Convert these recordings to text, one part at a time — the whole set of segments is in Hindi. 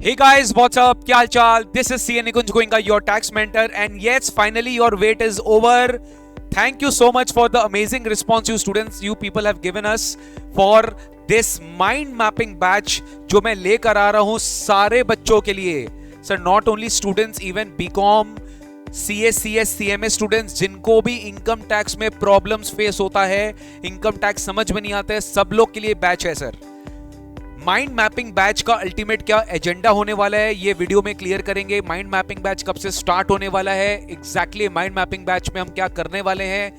Hey guys, what's up? क्या हाल चाल? This is CA Nikunj Goenka, your tax mentor, and yes, finally your wait is over. Thank you so much for the amazing response you students, you people have given us for this mind mapping batch जो मैं लेकर आ रहा हूँ सारे बच्चों के लिए. Sir, not only students, even BCom, CS, CMA students जिनको भी इनकम टैक्स में प्रॉब्लम्स फेस होता है, इनकम टैक्स समझ में नहीं आता है, सब लोग के लिए बैच है सर. माइंड मैपिंग बैच का अल्टीमेट क्या एजेंडा होने वाला है ये वीडियो में क्लियर करेंगे. माइंड मैपिंग बैच कब से स्टार्ट होने वाला है, एग्जैक्टली माइंड मैपिंग बैच में हम क्या करने वाले हैं,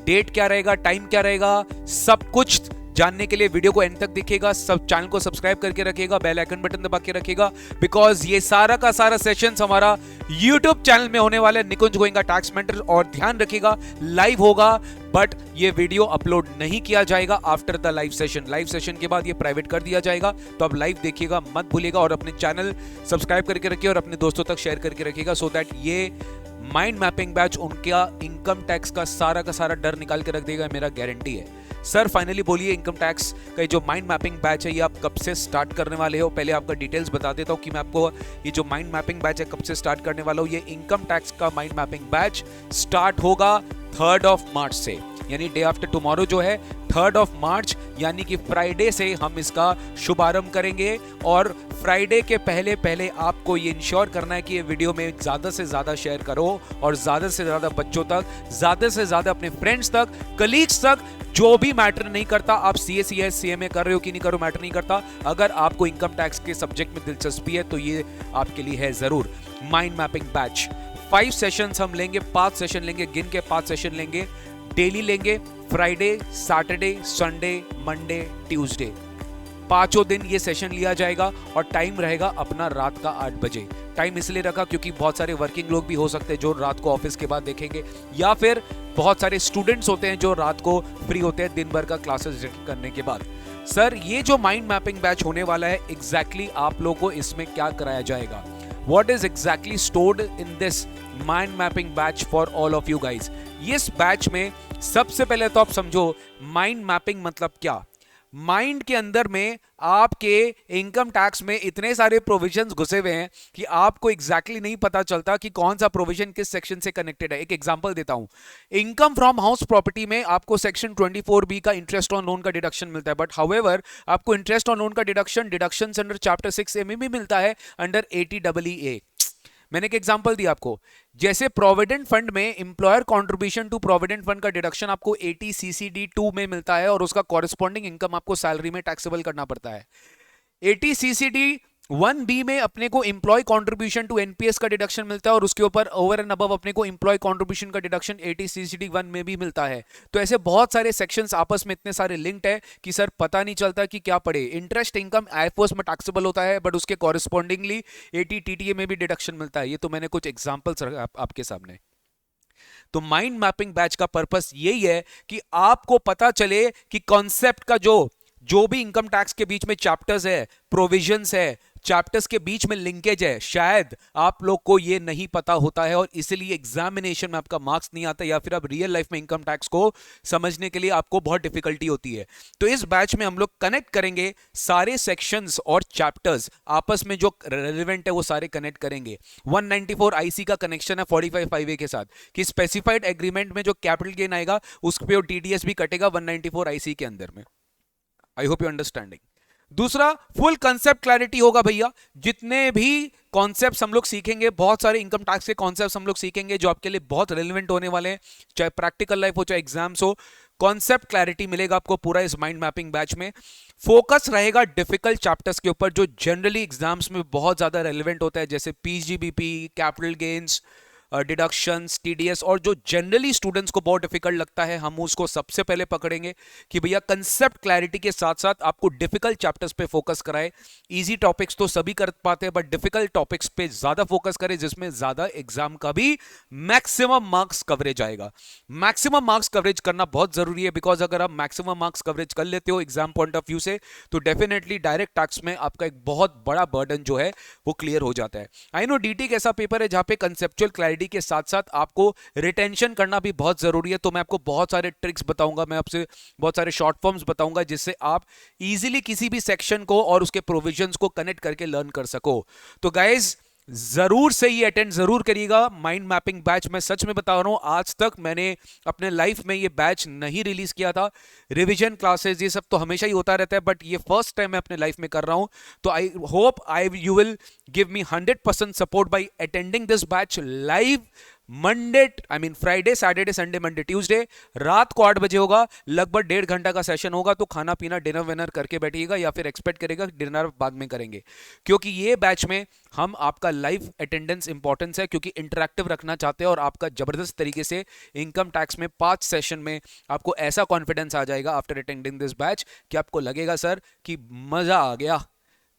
डेट क्या रहेगा, टाइम क्या रहेगा, सब कुछ जानने के लिए वीडियो को एंड तक देखिएगा. सब चैनल को सब्सक्राइब करके रखिएगा, बेल आइकन बटन दबा के रखिएगा, बिकॉज ये सारा का सारा सेशंस हमारा यूट्यूब चैनल में होने वाला है निकुंज गोएंका टैक्स मेंटर. और ध्यान रखिएगा लाइव होगा, बट ये वीडियो अपलोड नहीं किया जाएगा after the live session. Live session के बाद ये प्राइवेट कर दिया जाएगा, तो अब लाइव देखिएगा मत भूलिएगा. और अपने चैनल सब्सक्राइब करके रखिए और अपने दोस्तों तक शेयर करके रखिएगा, सो दैट ये माइंड मैपिंग बैच उनका इनकम टैक्स का सारा डर निकाल के रख देगा, मेरा गारंटी है. सर फाइनली बोलिए, इनकम टैक्स का जो माइंड मैपिंग बैच है ये आप कब से स्टार्ट करने वाले हो? पहले आपका डिटेल्स बता देता हूँ कि मैं आपको ये जो माइंड मैपिंग बैच है कब से स्टार्ट करने वाला हूँ. ये इनकम टैक्स का माइंड मैपिंग बैच स्टार्ट होगा 3 मार्च से, यानी डे आफ्टर टुमारो जो है 3 मार्च, यानी कि फ्राइडे से हम इसका शुभारंभ करेंगे. और फ्राइडे के पहले आपको ये इंश्योर करना है कि ये वीडियो में ज्यादा से ज्यादा शेयर करो और ज्यादा से ज्यादा बच्चों तक, ज्यादा से ज्यादा अपने फ्रेंड्स तक, कलीग्स तक. जो भी मैटर नहीं करता, आप CS CMA कर रहे हो कि नहीं करो, मैटर नहीं करता. अगर आपको इनकम टैक्स के सब्जेक्ट में दिलचस्पी है तो ये आपके लिए है जरूर. माइंड मैपिंग बैच 5 सेशंस हम लेंगे, 5 सेशन लेंगे, गिन के 5 सेशन लेंगे, डेली लेंगे, Friday, Saturday, Sunday, Monday, Tuesday, 5 दिन ये सेशन लिया जाएगा. और टाइम रहेगा अपना रात का 8 बजे. टाइम इसलिए रखा क्योंकि बहुत सारे वर्किंग लोग भी हो सकते हैं जो रात को ऑफिस के बाद देखेंगे, या फिर बहुत सारे स्टूडेंट्स होते हैं जो रात को फ्री होते हैं दिन भर का क्लासेस करने के बाद. सर ये जो माइंड मैपिंग बैच होने वाला है, एग्जैक्टली आप लोगों को इसमें क्या कराया जाएगा, what is exactly stored in this mind mapping batch for all of you guys. इस बैच में सबसे पहले तो आप समझो माइंड मैपिंग मतलब क्या. माइंड के अंदर में आपके इनकम टैक्स में इतने सारे प्रोविजंस घुसे हुए हैं कि आपको एग्जैक्टली नहीं पता चलता कि कौन सा प्रोविजन किस सेक्शन से कनेक्टेड है. एक एग्जांपल देता हूं, इनकम फ्रॉम हाउस प्रॉपर्टी में आपको सेक्शन 24B का इंटरेस्ट ऑन लोन का डिडक्शन मिलता है, बट हाउएवर आपको इंटरेस्ट ऑन लोन का डिडक्शन अंडर चैप्टर 6A में भी मिलता है अंडर 80EE. मैंने एक एग्जांपल दिया आपको, जैसे प्रोविडेंट फंड में employer contribution to provident fund का डिडक्शन आपको 80CCD2 में मिलता है और उसका कॉरेस्पॉन्डिंग इनकम आपको सैलरी में टैक्सेबल करना पड़ता है. 80CCD1B में अपने को एम्प्लॉय कंट्रीब्यूशन टू एनपीएस का डिडक्शन मिलता है और उसके ऊपर ओवर एंड अबव अपने को एम्प्लॉय कंट्रीब्यूशन का डिडक्शन 80CCD1 में भी मिलता है. तो ऐसे बहुत सारे सेक्शंस आपस में इतने सारे लिंक्ड है कि सर पता नहीं चलता कि क्या पढ़े. इंटरेस्ट इनकम आईएफओएस में टैक्सेबल होता है, बट उसके कॉरेस्पॉन्डिंगली 80TTA में भी डिडक्शन मिलता है. ये तो मैंने कुछ एग्जांपल्स रखा आपके सामने. तो माइंड मैपिंग बैच का पर्पस यही है कि आपको पता चले कि कॉन्सेप्ट का जो भी इनकम टैक्स के बीच में चैप्टर्स है, प्रोविजंस है, चैप्टर्स के बीच में लिंकेज है, शायद आप लोग को ये नहीं पता होता है और इसलिए एग्जामिनेशन में आपका मार्क्स नहीं आता, या फिर आप रियल लाइफ में इनकम टैक्स को समझने के लिए आपको बहुत डिफिकल्टी होती है. तो इस बैच में हम लोग कनेक्ट करेंगे सारे सेक्शंस और चैप्टर्स, आपस में जो रेलेवेंट है वो सारे कनेक्ट करेंगे. 194IC का कनेक्शन है 45(5)A के साथ कि स्पेसिफाइड एग्रीमेंट में जो कैपिटल गेन आएगा उस पे TDS भी कटेगा 194IC के अंदर में. I hope you understanding. दूसरा, फुल कंसेप्ट क्लैरिटी होगा भैया. जितने भी कॉन्सेप्ट्स हम लोग सीखेंगे, बहुत सारे इनकम टैक्स के कॉन्सेप्ट्स हम लोग सीखेंगे जो आपके लिए बहुत रेलेवेंट होने वाले हैं, चाहे प्रैक्टिकल लाइफ हो चाहे एग्जाम्स हो. कॉन्सेप्ट क्लैरिटी मिलेगा आपको पूरा इस माइंड मैपिंग बैच में. फोकस रहेगा डिफिकल्ट चैप्टर्स के ऊपर जो जनरली एग्जाम्स में बहुत ज्यादा रेलेवेंट होता है, जैसे PGBP, capital gains, deductions, TDS, और जो जनरली स्टूडेंट्स को बहुत डिफिकल्ट लगता है हम उसको सबसे पहले पकड़ेंगे कि भैया कंसेप्ट क्लैरिटी के साथ साथ आपको डिफिकल्ट चैप्टर्स पे फोकस कराए. इजी टॉपिक्स तो सभी कर पाते हैं, बट डिफिकल्ट टॉपिक्स पे ज्यादा फोकस करें जिसमें ज्यादा एग्जाम का भी मैक्सिमम मार्क्स कवरेज आएगा. मैक्सिमम मार्क्स कवरेज करना बहुत जरूरी है, बिकॉज अगर आप मैक्सिमम मार्क्स कवरेज कर लेते हो एग्जाम पॉइंट ऑफ व्यू से तो डेफिनेटली डायरेक्ट टैक्स में आपका एक बहुत बड़ा बर्डन जो है वो क्लियर हो जाता है. आई नो DT एक ऐसा पेपर है जहां पे कंसेप्चुअल क्लैरिटी स्टडी के साथ साथ आपको रिटेंशन करना भी बहुत जरूरी है। तो मैं आपको बहुत सारे ट्रिक्स बताऊंगा, मैं आपसे बहुत सारे शॉर्ट फॉर्म्स बताऊंगा जिससे आप इजीली किसी भी सेक्शन को और उसके प्रोविजंस को कनेक्ट करके लर्न कर सको। तो गाइज जरूर से ये अटेंड जरूर करिएगा माइंड मैपिंग बैच। मैं सच में बता रहा हूं, आज तक मैंने अपने लाइफ में ये बैच नहीं रिलीज किया था। रिवीजन क्लासेस ये सब तो हमेशा ही होता रहता है, बट ये फर्स्ट टाइम मैं अपने लाइफ में कर रहा हूं। तो I hope you will give me 100% support bye attending this batch live Monday, I mean Friday, Saturday, Sunday, Monday, Tuesday रात को 8 बजे होगा। लगभग 1.5 घंटा का सेशन होगा। तो खाना पीना डिनर विनर करके बैठिएगा या फिर एक्सपेक्ट करेगा डिनर बाद में करेंगे, क्योंकि ये बैच में हम आपका लाइव अटेंडेंस इंपॉर्टेंस है, क्योंकि इंटरैक्टिव रखना चाहते हैं और आपका जबरदस्त तरीके से इनकम टैक्स में 5 सेशन में आपको ऐसा कॉन्फिडेंस आ जाएगा आफ्टर अटेंडिंग दिस बैच कि आपको लगेगा सर कि मजा आ गया।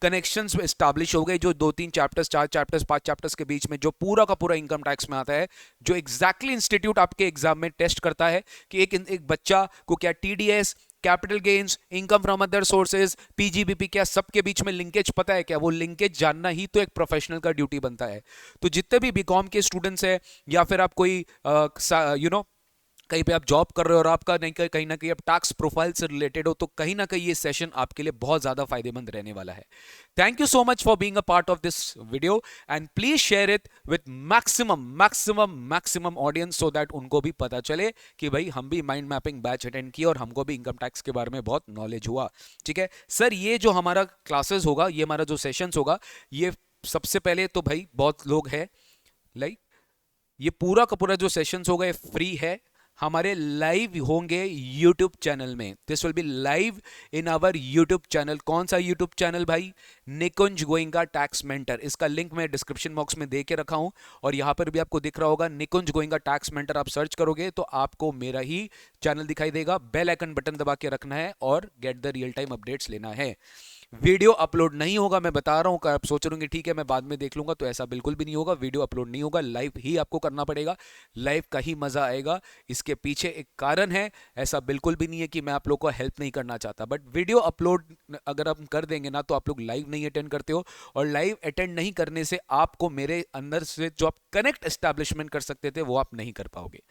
कनेक्शंस एस्टैब्लिश हो गए, जो 2-3 चैप्टर्स, 4 चैप्टर्स, 5 चैप्टर्स के बीच में जो पूरा का पूरा इनकम टैक्स में आता है, जो एग्जैक्टली इंस्टीट्यूट आपके एग्जाम में टेस्ट करता है कि एक बच्चा को क्या TDS, capital gains, income from other sources, PGBP, क्या सबके बीच में लिंकेज पता है क्या? वो लिंकेज जानना ही तो एक प्रोफेशनल का ड्यूटी बनता है। तो जितने भी बीकॉम के स्टूडेंट्स हैं या फिर आप कोई कहीं पे आप जॉब कर रहे हो और आपका नहीं कहीं ना कहीं आप टैक्स प्रोफाइल से रिलेटेड हो, तो कहीं ना कहीं ये सेशन आपके लिए बहुत ज्यादा फायदेमंद रहने वाला है। Thank you so much for being a part of this video and please share it with maximum audience so that उनको भी पता चले कि भाई हम भी माइंड मैपिंग बैच अटेंड किया और हमको भी इनकम टैक्स के बारे में बहुत नॉलेज हुआ। ठीक है सर, ये जो हमारा क्लासेस होगा, ये हमारा जो सेशंस होगा, ये सबसे पहले तो भाई बहुत लोग हैं लाइक ये पूरा का पूरा जो सेशंस होगा ये फ्री है, हमारे लाइव होंगे YouTube चैनल में। This will be live in our YouTube channel. कौन सा YouTube चैनल भाई? Nikunj Goenka tax mentor. इसका लिंक मैं डिस्क्रिप्शन बॉक्स में दे के रखा हूं और यहां पर भी आपको दिख रहा होगा निकुंज गोइंका टैक्स मेंटर। आप सर्च करोगे तो आपको मेरा ही चैनल दिखाई देगा। बेल आइकन बटन दबा के रखना है और get the real time updates लेना है। वीडियो अपलोड नहीं होगा, मैं बता रहा हूं। आप सोच रहे होंगे ठीक है मैं बाद में देख लूंगा, तो ऐसा बिल्कुल भी नहीं होगा। वीडियो अपलोड नहीं होगा, लाइव ही आपको करना पड़ेगा। लाइव का ही मजा आएगा। इसके पीछे एक कारण है, ऐसा बिल्कुल भी नहीं है कि मैं आप लोगों को हेल्प नहीं करना चाहता, बट वीडियो अपलोड अगर हम कर देंगे ना तो आप लोग लाइव नहीं अटेंड करते हो, और लाइव अटेंड नहीं करने से आपको मेरे अंदर से जो आप कनेक्ट एस्टैब्लिशमेंट कर सकते थे वो आप नहीं कर पाओगे।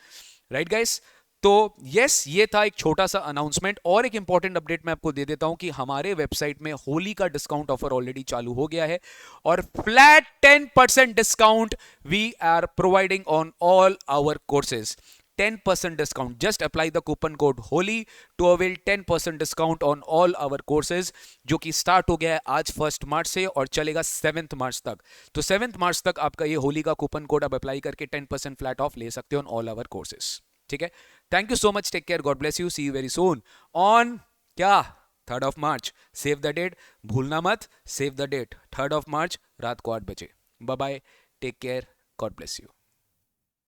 Right guys? तो यस, ये था एक छोटा सा अनाउंसमेंट। और एक इंपॉर्टेंट अपडेट मैं आपको दे देता हूं कि हमारे वेबसाइट में होली का डिस्काउंट ऑफर ऑलरेडी चालू हो गया है और flat 10% discount we are providing on all our courses. 10% discount, just apply the coupon code Holi to avail 10% discount on all our courses, जो कि स्टार्ट हो गया है आज 1 मार्च से और चलेगा 7 मार्च तक। तो 7 मार्च तक आपका ये होली का कूपन कोड आप अप्लाई करके 10% फ्लैट ऑफ ले सकते हो ऑन ऑल आवर कोर्सेज। ठीक है, thank you so much, take care, God bless you, see you very soon on क्या 3rd of March. Save the date, भूलना मत, save the date 3rd of March रात को 8 बजे। Bye bye, take care, God bless you.